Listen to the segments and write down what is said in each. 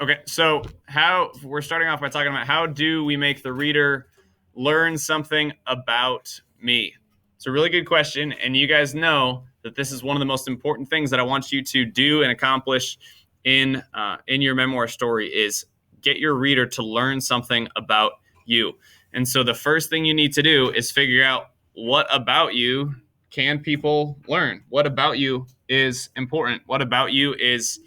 Okay, so how we're starting off by talking about how do we make the reader learn something about me? It's a really good question, and you guys know that this is one of the most important things that I want you to do and accomplish in your memoir story is get your reader to learn something about you. And so the first thing you need to do is figure out what about you can people learn? What about you is important? What about you is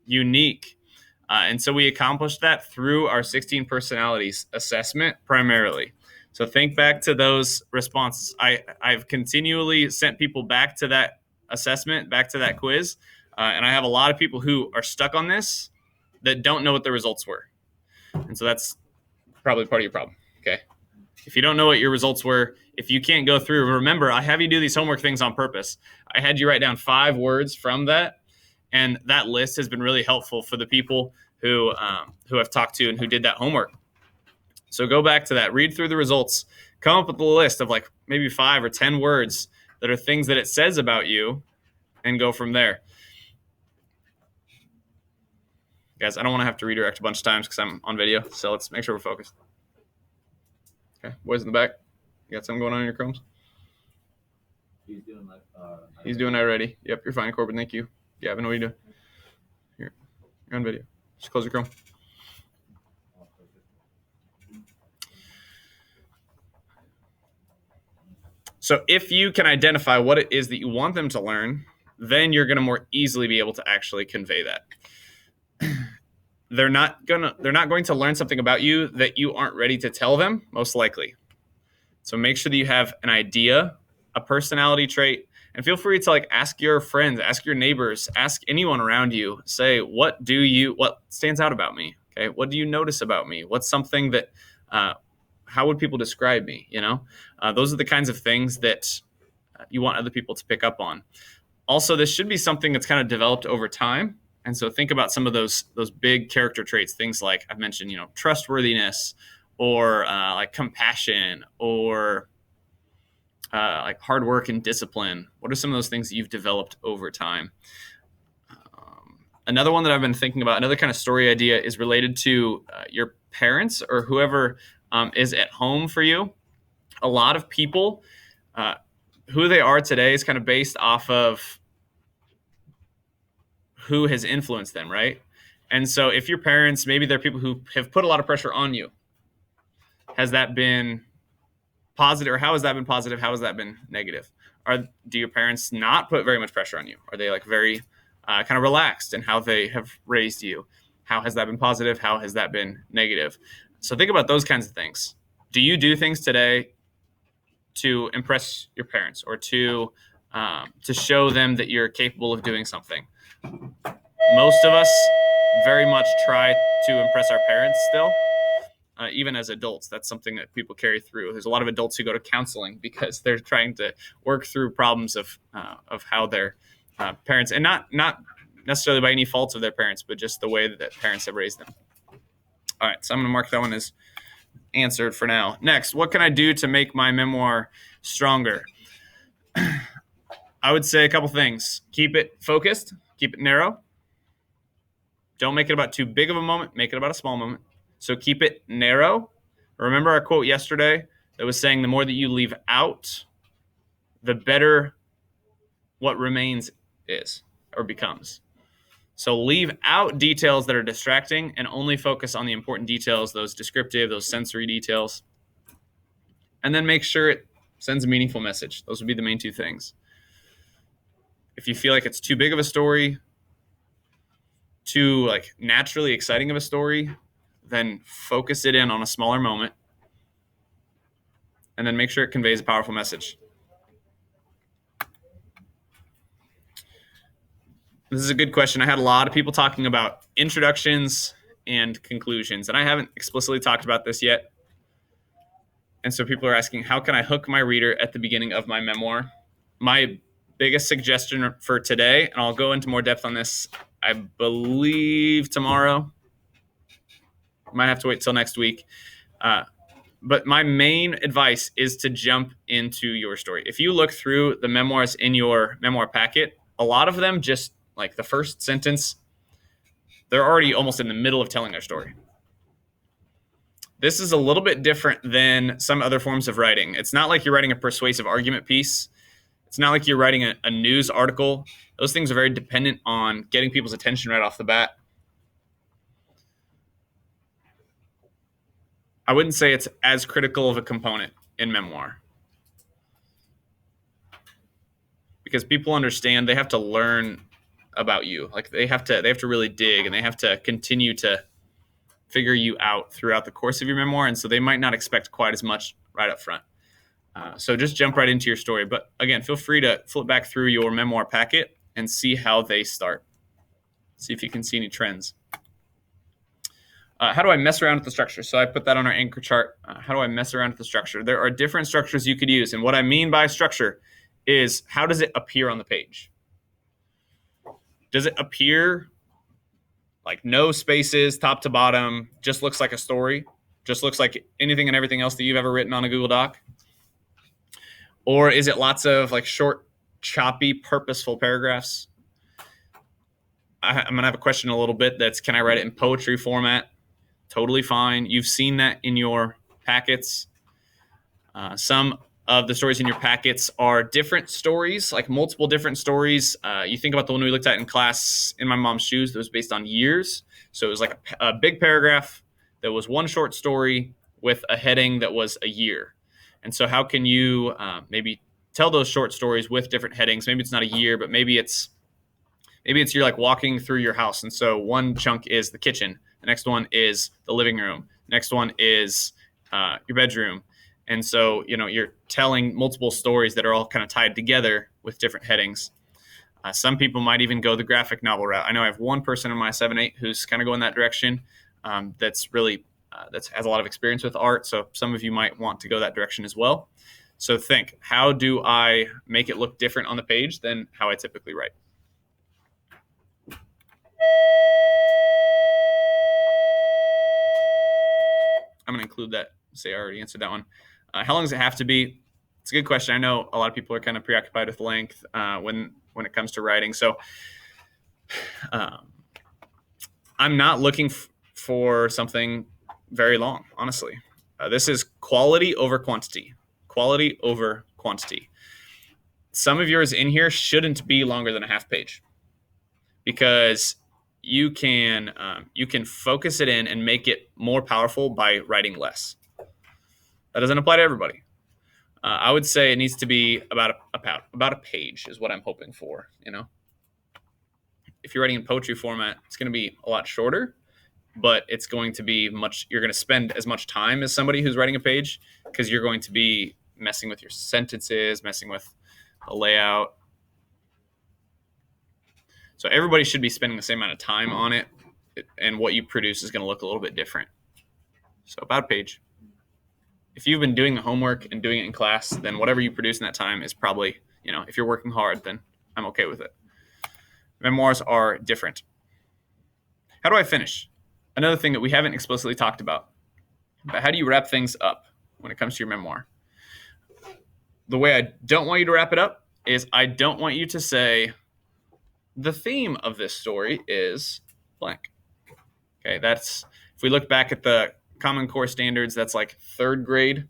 unique? And so we accomplished that through our 16 personalities assessment primarily. So think back to those responses. I've continually sent people back to that assessment, back to that quiz. And I have a lot of people who are stuck on this that don't know what the results were. And so that's probably part of your problem. Okay. If you don't know what your results were, if you can't go through, remember, I have you do these homework things on purpose. I had you write down 5 words from that. And that list has been really helpful for the people who I've talked to and who did that homework. So go back to that, read through the results, come up with a list of like maybe 5 or 10 words that are things that it says about you, and go from there. Guys, I don't want to have to redirect a bunch of times because I'm on video, so let's make sure we're focused. Okay, boys in the back, you got something going on in your Chromes? He's doing that already. Yep, you're fine, Corbin. Thank you. Gavin, what are you doing? Here, you're on video. Just close your Chrome. So if you can identify what it is that you want them to learn, then you're going to more easily be able to actually convey that. They're not going to learn something about you that you aren't ready to tell them, most likely. So make sure that you have an idea, a personality trait, and feel free to like ask your friends, ask your neighbors, ask anyone around you. Say, what stands out about me? Okay, what do you notice about me? What's something that, how would people describe me? Those are the kinds of things that you want other people to pick up on. Also, this should be something that's kind of developed over time. And so think about some of those big character traits, things like I've mentioned, trustworthiness, or like compassion, or like hard work and discipline. What are some of those things that you've developed over time? Another one that I've been thinking about, another kind of story idea, is related to your parents or whoever is at home for you. A lot of people, who they are today is kind of based off of who has influenced them, right? And so if your parents, maybe they're people who have put a lot of pressure on you. Has that been positive, or how has that been positive? How has that been negative? Do your parents not put very much pressure on you? Are they like very kind of relaxed in how they have raised you? How has that been positive? How has that been negative? So think about those kinds of things. Do you do things today to impress your parents, or to show them that you're capable of doing something? Most of us very much try to impress our parents still. Even as adults, that's something that people carry through. There's a lot of adults who go to counseling because they're trying to work through problems of how their parents, and not necessarily by any faults of their parents, but just the way that parents have raised them. All right, so I'm going to mark that one as answered for now. Next, what can I do to make my memoir stronger? I would say a couple things. Keep it focused. Keep it narrow. Don't make it about too big of a moment. Make it about a small moment. So keep it narrow. Remember our quote yesterday that was saying the more that you leave out, the better what remains is or becomes. So leave out details that are distracting and only focus on the important details, those descriptive, those sensory details. And then make sure it sends a meaningful message. Those would be the main 2 things. If you feel like it's too big of a story, too like naturally exciting of a story, then focus it in on a smaller moment, and then make sure it conveys a powerful message. This is a good question. I had a lot of people talking about introductions and conclusions, and I haven't explicitly talked about this yet. And so people are asking, how can I hook my reader at the beginning of my memoir? My biggest suggestion for today, and I'll go into more depth on this, I believe tomorrow. Might have to wait till next week. But my main advice is to jump into your story. If you look through the memoirs in your memoir packet, a lot of them just like the first sentence they're already almost in the middle of telling their story. This is a little bit different than some other forms of writing. It's not like you're writing a persuasive argument piece. It's not like you're writing a news article. Those things are very dependent on getting people's attention right off the bat. I wouldn't say it's as critical of a component in memoir, because people understand they have to learn about you. Like they have to really dig, and they have to continue to figure you out throughout the course of your memoir. And so they might not expect quite as much right up front. So just jump right into your story. But again, feel free to flip back through your memoir packet and see how they start. See if you can see any trends. How do I mess around with the structure? So I put that on our anchor chart. How do I mess around with the structure? There are different structures you could use. And what I mean by structure is, how does it appear on the page? Does it appear like no spaces, top to bottom, just looks like a story? Just looks like anything and everything else that you've ever written on a Google Doc? Or is it lots of like short, choppy, purposeful paragraphs? I'm going to have a question in a little bit that's, can I write it in poetry format? Totally fine. You've seen that in your packets. Some of the stories in your packets are different stories, like multiple different stories. You think about the one we looked at in class, In My Mom's Shoes, that was based on years. So it was like a big paragraph that was one short story with a heading that was a year. And so how can you maybe tell those short stories with different headings? Maybe it's not a year, but maybe it's you're like walking through your house. And so one chunk is the kitchen. The next one is the living room. The next one is your bedroom. And so, you're telling multiple stories that are all kind of tied together with different headings. Some people might even go the graphic novel route. I know I have one person in my 7-8 who's kind of going that direction. That's really that has a lot of experience with art. So some of you might want to go that direction as well. So think, how do I make it look different on the page than how I typically write? I'm going to include that. Say I already answered that one. How long does it have to be? It's a good question. I know a lot of people are kind of preoccupied with length when it comes to writing. So I'm not looking for something very long, honestly. This is quality over quantity. Quality over quantity. Some of yours in here shouldn't be longer than a half page, because you can focus it in and make it more powerful by writing less. That doesn't apply to everybody. I would say it needs to be about a page is what I'm hoping for. If you're writing in poetry format, it's going to be a lot shorter, but it's going to be you're going to spend as much time as somebody who's writing a page, because you're going to be messing with your sentences, messing with the layout. So everybody should be spending the same amount of time on it, and what you produce is going to look a little bit different. So about a page. If you've been doing the homework and doing it in class, then whatever you produce in that time is probably, if you're working hard, then I'm okay with it. Memoirs are different. How do I finish? Another thing that we haven't explicitly talked about. But how do you wrap things up when it comes to your memoir? The way I don't want you to wrap it up is, I don't want you to say, the theme of this story is blank. Okay, that's, if we look back at the Common Core standards, that's like third grade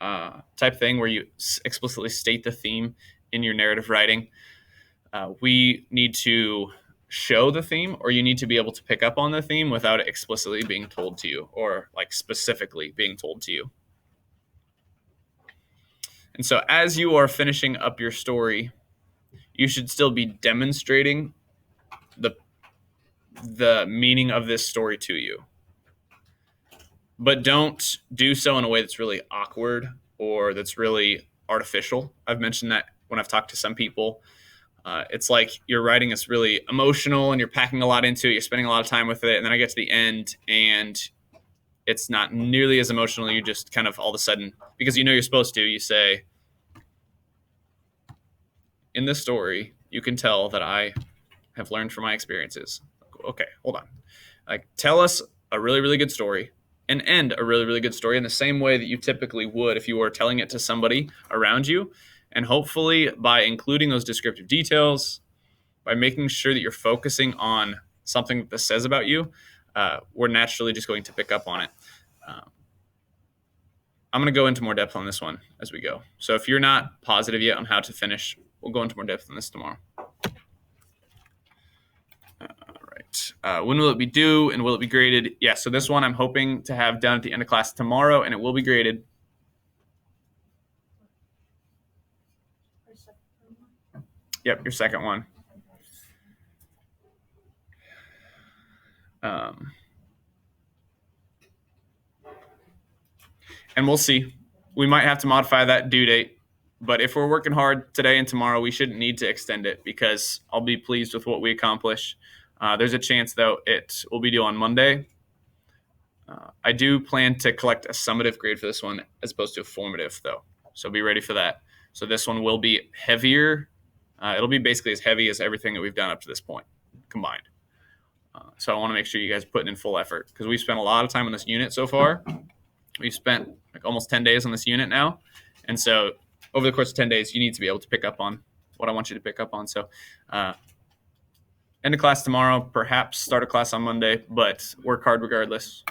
type thing, where you explicitly state the theme in your narrative writing. We need to show the theme, or you need to be able to pick up on the theme without it explicitly being told to you, or like specifically being told to you. And so as you are finishing up your story, you should still be demonstrating the meaning of this story to you. But don't do so in a way that's really awkward or that's really artificial. I've mentioned that when I've talked to some people. It's like you're writing this really emotional and you're packing a lot into it. You're spending a lot of time with it. And then I get to the end and it's not nearly as emotional. You just kind of all of a sudden, because you're supposed to, you say, in this story, you can tell that I have learned from my experiences. Okay, hold on. Like, tell us a really, really good story and end a really, really good story in the same way that you typically would if you were telling it to somebody around you. And hopefully by including those descriptive details, by making sure that you're focusing on something that this says about you, we're naturally just going to pick up on it. I'm going to go into more depth on this one as we go. So if you're not positive yet on how to finish, we'll go into more depth on this tomorrow. All right. When will it be due and will it be graded? Yeah, so this one I'm hoping to have done at the end of class tomorrow, and it will be graded. Yep, your second one. And we'll see. We might have to modify that due date. But if we're working hard today and tomorrow, we shouldn't need to extend it because I'll be pleased with what we accomplish. There's a chance, though, it will be due on Monday. I do plan to collect a summative grade for this one as opposed to a formative, though. So be ready for that. So this one will be heavier. It'll be basically as heavy as everything that we've done up to this point combined. So I want to make sure you guys put in full effort because we've spent a lot of time on this unit so far. We've spent like almost 10 days on this unit now. And so over the course of 10 days, you need to be able to pick up on what I want you to pick up on. So end of class tomorrow, perhaps start a class on Monday, but work hard regardless.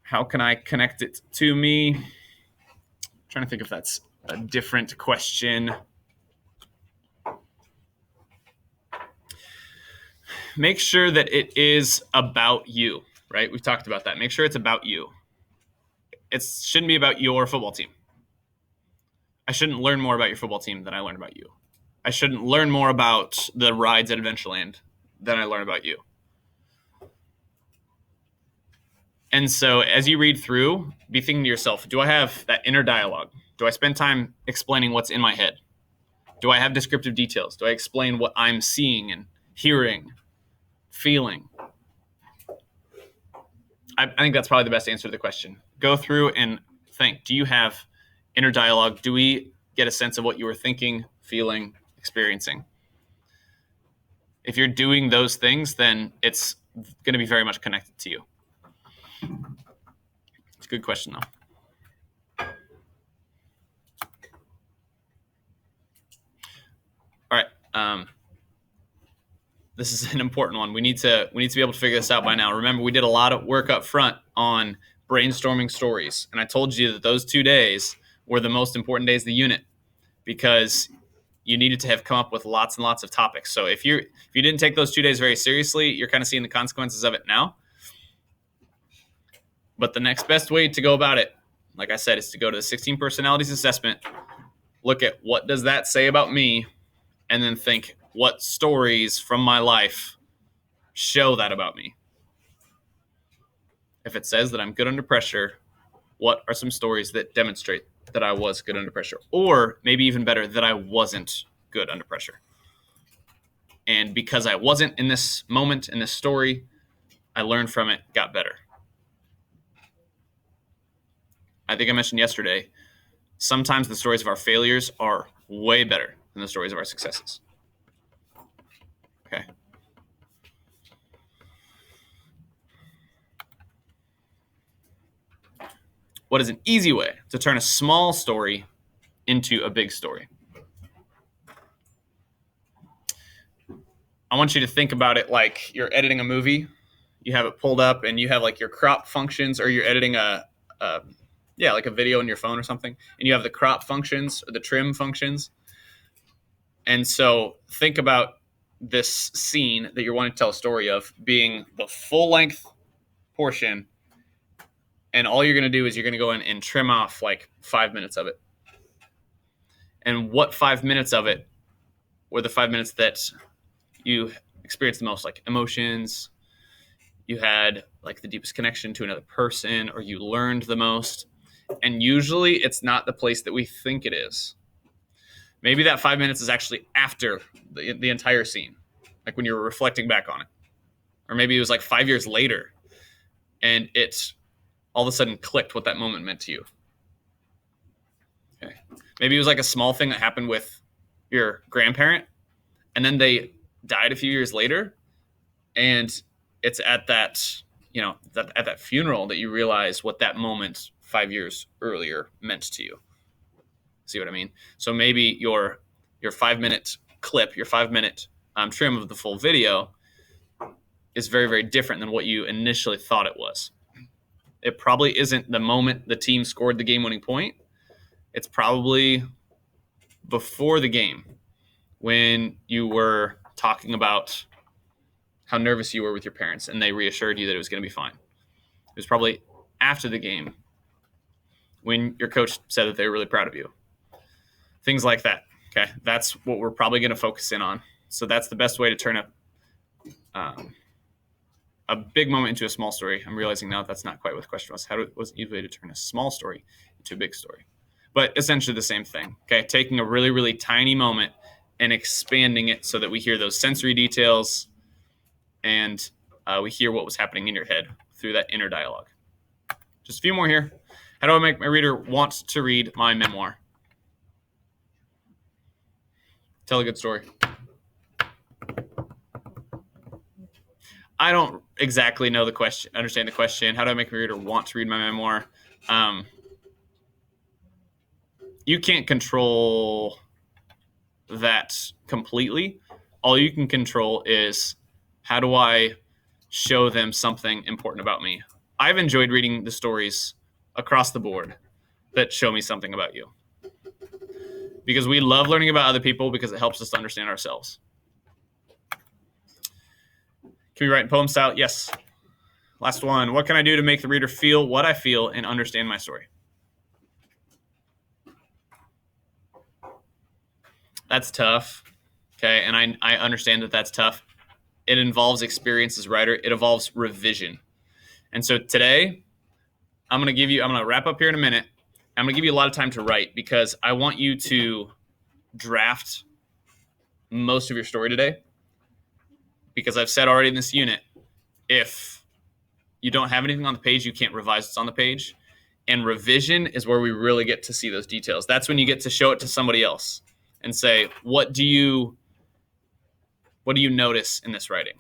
How can I connect it to me? I'm trying to think if that's a different question. Make sure that it is about you, right? We've talked about that. Make sure it's about you. It shouldn't be about your football team. I shouldn't learn more about your football team than I learn about you. I shouldn't learn more about the rides at Adventureland than I learn about you. And so as you read through, be thinking to yourself, do I have that inner dialogue? Do I spend time explaining what's in my head? Do I have descriptive details? Do I explain what I'm seeing and hearing, feeling? I think that's probably the best answer to the question. Go through and think, do you have inner dialogue? Do we get a sense of what you were thinking, feeling, experiencing? If you're doing those things, then it's going to be very much connected to you. It's a good question, though. All right. This is an important one. We need to be able to figure this out by now. Remember, we did a lot of work up front on brainstorming stories, and I told you that those 2 days were the most important days of the unit because you needed to have come up with lots and lots of topics. So if you didn't take those 2 days very seriously, you're kind of seeing the consequences of it now. But the next best way to go about it, like I said, is to go to the 16 personalities assessment, look at what does that say about me, and then think, what stories from my life show that about me? If it says that I'm good under pressure, what are some stories that demonstrate that I was good under pressure? Or maybe even better, that I wasn't good under pressure. And because I wasn't in this moment, in this story, I learned from it, got better. I think I mentioned yesterday, sometimes the stories of our failures are way better than the stories of our successes. Okay. What is an easy way to turn a small story into a big story? I want you to think about it like you're editing a movie. You have it pulled up and you have like your crop functions, or you're editing like a video on your phone or something, and you have the crop functions or the trim functions. And so think about this scene that you're wanting to tell a story of being the full length portion, and all you're going to do is you're going to go in and trim off like 5 minutes of it. And what 5 minutes of it were the 5 minutes that you experienced the most, like emotions, you had like the deepest connection to another person, or you learned the most. And usually it's not the place that we think it is. Maybe that 5 minutes is actually after the entire scene, like when you were reflecting back on it. Or maybe it was like 5 years later and it all of a sudden clicked what that moment meant to you. Okay. Maybe it was like a small thing that happened with your grandparent, and then they died a few years later, and it's at that, at that funeral that you realize what that moment 5 years earlier meant to you. See what I mean? So maybe your 5 minute clip, your 5 minute trim of the full video is very, very different than what you initially thought it was. It probably isn't the moment the team scored the game-winning point. It's probably before the game when you were talking about how nervous you were with your parents and they reassured you that it was going to be fine. It was probably after the game when your coach said that they were really proud of you. Things like that. Okay, that's what we're probably going to focus in on. So that's the best way to turn a big moment into a small story. I'm realizing now that's not quite what the question was. What's the easy way to turn a small story into a big story? But essentially the same thing. Okay, taking a really, really tiny moment and expanding it so that we hear those sensory details and we hear what was happening in your head through that inner dialogue. Just a few more here. How do I make my reader want to read my memoir? Tell a good story. I don't exactly know the question, understand the question. How do I make my reader want to read my memoir? You can't control that completely. All you can control is how do I show them something important about me? I've enjoyed reading the stories across the board that show me something about you. Because we love learning about other people because it helps us to understand ourselves. Can we write in poem style? Yes. Last one. What can I do to make the reader feel what I feel and understand my story? That's tough. Okay, and I understand that that's tough. It involves experience as a writer. It involves revision. And so today, I'm going to wrap up here in a minute. I'm going to give you a lot of time to write because I want you to draft most of your story today. Because I've said already in this unit, if you don't have anything on the page, you can't revise what's on the page. And revision is where we really get to see those details. That's when you get to show it to somebody else and say, what do you notice in this writing?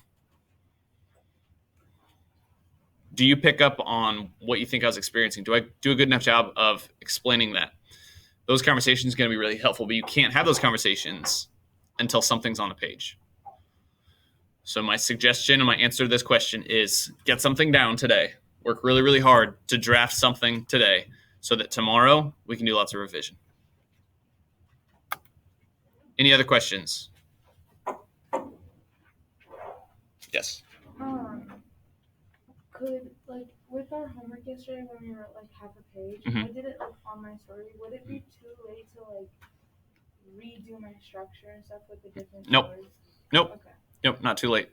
Do you pick up on what you think I was experiencing? Do I do a good enough job of explaining that? Those conversations are going to be really helpful, but you can't have those conversations until something's on the page. So my suggestion and my answer to this question is get something down today. Work really, really hard to draft something today so that tomorrow we can do lots of revision. Any other questions? Yes. Could, like, with our homework yesterday when we wrote, like, half a page, Mhm. I did it, like, on my story. Would it be too late to, like, redo my structure and stuff with the different Nope. stories? Nope. Okay. Nope, not too late.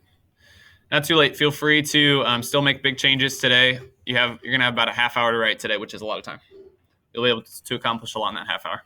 Not too late. Feel free to still make big changes today. You're going to have about a half hour to write today, which is a lot of time. You'll be able to accomplish a lot in that half hour.